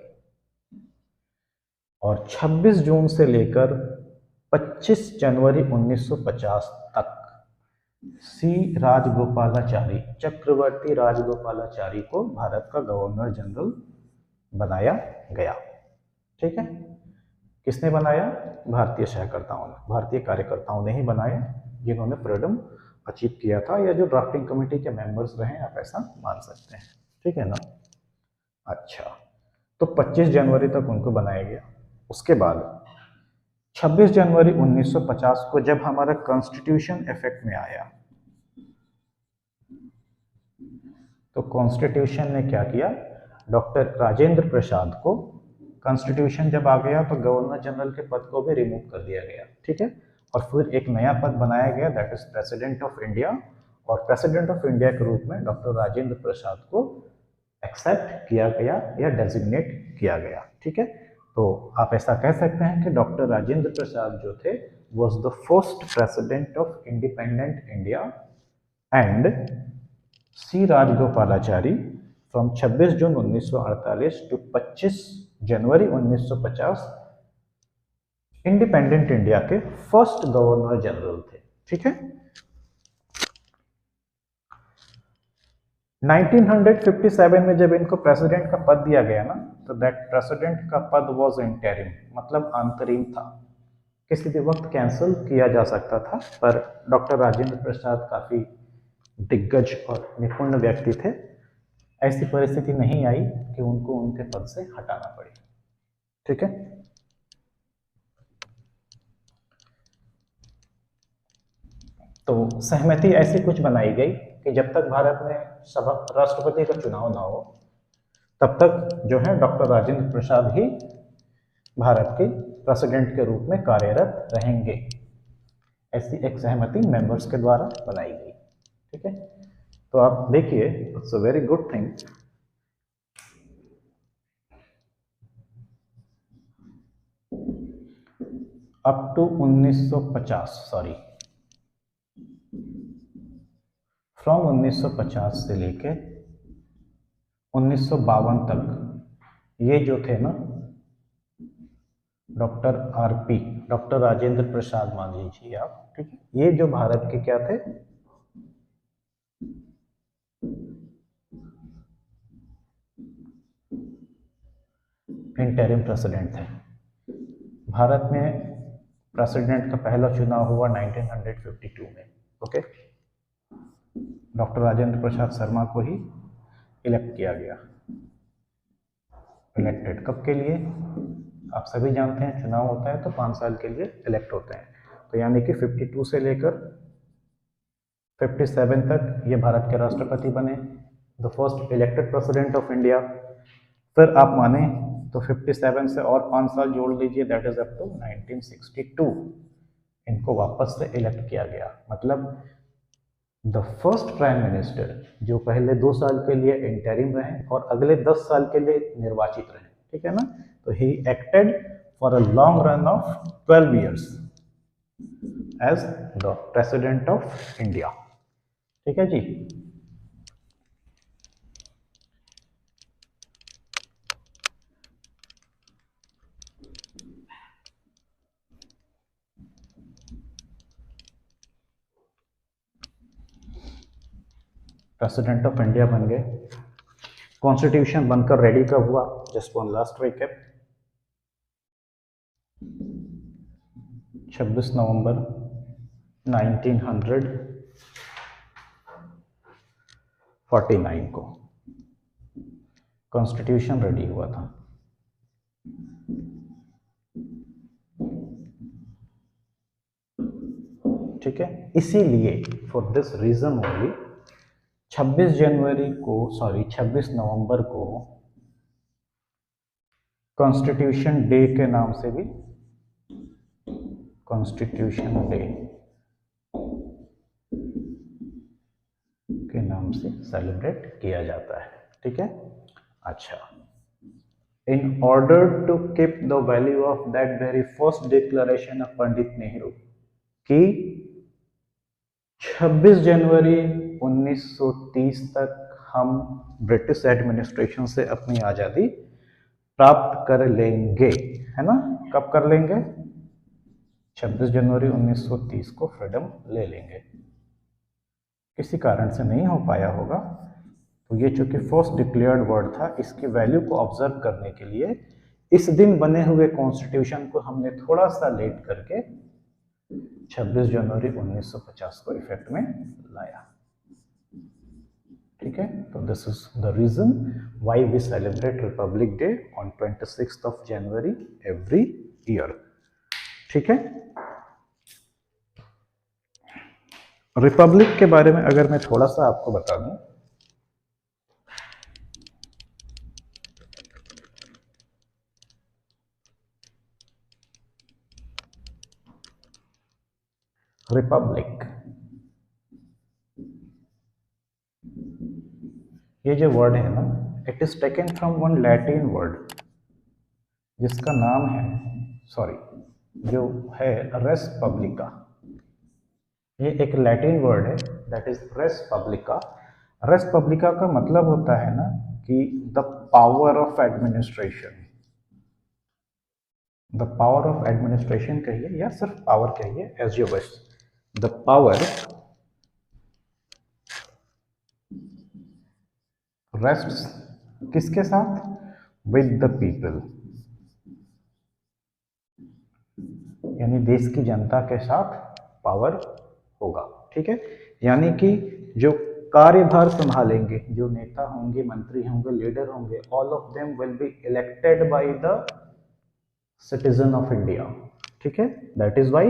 और 26 जून से लेकर 25 जनवरी 1950 तक सी राजगोपालाचारी, चक्रवर्ती राजगोपालाचारी को भारत का गवर्नर जनरल बनाया गया, ठीक है। किसने बनाया? भारतीय सहकर्ताओं ने, भारतीय कार्यकर्ताओं ने ही बनाया, जिन्होंने फ्रीडम अचीव किया था, या जो ड्राफ्टिंग कमेटी के मेंबर्स रहे, आप ऐसा मान सकते हैं, ठीक है ना। अच्छा, तो 25 जनवरी तक उनको बनाया गया। उसके बाद 26 जनवरी 1950 को जब हमारा कॉन्स्टिट्यूशन इफेक्ट में आया, तो कॉन्स्टिट्यूशन ने क्या किया, डॉक्टर राजेंद्र प्रसाद को, कॉन्स्टिट्यूशन जब आ गया तो गवर्नर जनरल के पद को भी रिमूव कर दिया गया, ठीक है। और फिर एक नया पद बनाया गया, that is president of India. और प्रेसिडेंट ऑफ इंडिया के रूप में डॉक्टर राजेंद्र प्रसाद को एक्सेप्ट किया गया या डेजिग्नेट किया गया, ठीक है। तो आप ऐसा कह सकते हैं कि डॉक्टर राजेंद्र प्रसाद जो थे was the first president of independent India, and C Rajagopalachari from 26 June 1948 to 25 January 1950 independent India के फर्स्ट गवर्नर जनरल थे, ठीक है। 1957 में जब इनको प्रेसिडेंट का पद दिया गया ना, तो दैट प्रेसिडेंट का पद वाज इंटरिम, मतलब अंतरिम था, किसी भी वक्त कैंसिल किया जा सकता था। पर डॉक्टर राजेंद्र प्रसाद काफी दिग्गज और निपुण व्यक्ति थे, ऐसी परिस्थिति नहीं आई कि उनको उनके पद से हटाना पड़े। ठीक है, तो सहमति ऐसी कुछ बनाई गई कि जब तक भारत में सभा राष्ट्रपति का चुनाव ना हो, तब तक जो है डॉक्टर राजेंद्र प्रसाद ही भारत के प्रेसिडेंट के रूप में कार्यरत रहेंगे। ऐसी एक सहमति मेंबर्स के द्वारा बनाई गई। ठीक है, तो आप देखिए, it's a very good thing. Up to 1950, sorry, from 1950 से लेके 1952 तक ये जो थे ना, डॉक्टर राजेंद्र प्रसाद मान लीजिए आप, ठीक है, ये जो भारत के क्या थे, इंटरिम प्रेसिडेंट थे। भारत में प्रेसिडेंट का पहला चुनाव हुआ 1952 में। ओके, डॉक्टर राजेंद्र प्रसाद शर्मा को ही इलेक्ट किया गया। इलेक्टेड कब के लिए, आप सभी जानते हैं, चुनाव होता है तो 5 साल के लिए इलेक्ट होते हैं, तो यानी कि 52 से लेकर 57 तक ये भारत के राष्ट्रपति बने, the first elected president of India. फिर आप माने तो 57 से और 5 साल जोड़ लीजिए, दैट इज अप टू 1962, इनको वापस से इलेक्ट किया गया। मतलब द फर्स्ट प्राइम मिनिस्टर जो पहले 2 साल के लिए इंटरिम रहे और अगले 10 साल के लिए निर्वाचित रहे, ठीक है ना, तो he acted for a long run of 12 years as the president of India. ठीक है जी, प्रेसिडेंट ऑफ इंडिया बन गए। कॉन्स्टिट्यूशन बनकर रेडी कब हुआ, जस्ट वन लास्ट रिकैप, 26 नवंबर 1949 को कॉन्स्टिट्यूशन रेडी हुआ था। ठीक है, इसीलिए फॉर दिस रीजन ओनली 26 नवंबर को कॉन्स्टिट्यूशन डे के नाम से भी, कॉन्स्टिट्यूशन डे के नाम से सेलिब्रेट किया जाता है। ठीक है, अच्छा, in order to keep the value of that very first declaration of Pandit Nehru कि 26 जनवरी 1930 तक हम ब्रिटिश एडमिनिस्ट्रेशन से अपनी आज़ादी प्राप्त कर लेंगे, है ना। कब कर लेंगे, 26 जनवरी 1930 को फ्रीडम ले लेंगे। किसी कारण से नहीं हो पाया होगा, तो ये चूंकि फर्स्ट डिक्लेयर्ड वर्ड था, इसकी वैल्यू को ऑब्जर्व करने के लिए इस दिन बने हुए कॉन्स्टिट्यूशन को हमने थोड़ा सा लेट करके 26 जनवरी 1950 को इफेक्ट में लाया। ठीक है, तो this is the reason why we celebrate republic day on 26th of January every year. ठीक है, रिपब्लिक के बारे में अगर मैं थोड़ा सा आपको बता दूं, रिपब्लिक, ये जो वर्ड है ना, it is taken from one Latin word जिसका नाम है, सॉरी, जो है रेस पब्लिका। ये एक लैटिन वर्ड है, that is res publica. Res publica का मतलब होता है ना कि the power of administration, the power of administration कहिए या सिर्फ पावर कहिए, as you wish, the power rests किसके साथ? विद द पीपल, यानी देश की जनता के साथ पावर होगा। ठीक है, यानी कि जो कार्यभार संभालेंगे, जो नेता होंगे, मंत्री होंगे, लीडर होंगे, all of them will be elected by the citizen of India. ठीक है, that is why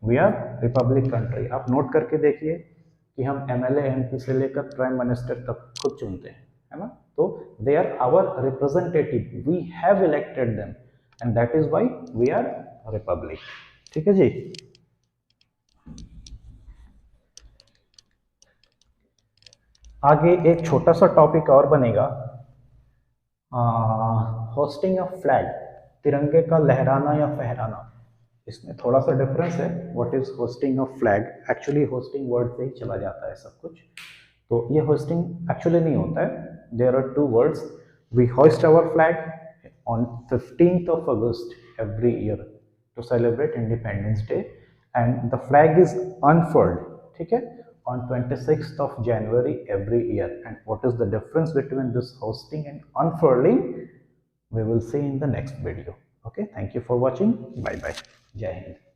we are republic country. आप नोट करके देखिए कि हम एमएलए एमपी से लेकर प्राइम मिनिस्टर तक खुद चुनते हैं, है ना? तो they are our representative, we have elected them and that is why we are republic. ठीक है जी। आगे एक छोटा सा टॉपिक और बनेगा, होस्टिंग ऑफ फ्लैग, तिरंगे का लहराना या फहराना। इसमें थोड़ा सा डिफरेंस है। What is hosting of flag? Actually hosting word से ही चला जाता है सब कुछ, तो ये होस्टिंग एक्चुअली नहीं होता है। There are two words. We host our flag on 15th of August every year to celebrate Independence Day, and the flag is unfurled, ठीक है, on 26th of January every year. And what is the difference between this hosting and unfurling? We will see in the next video. Okay, thank you for watching. Bye bye. Jai Hind.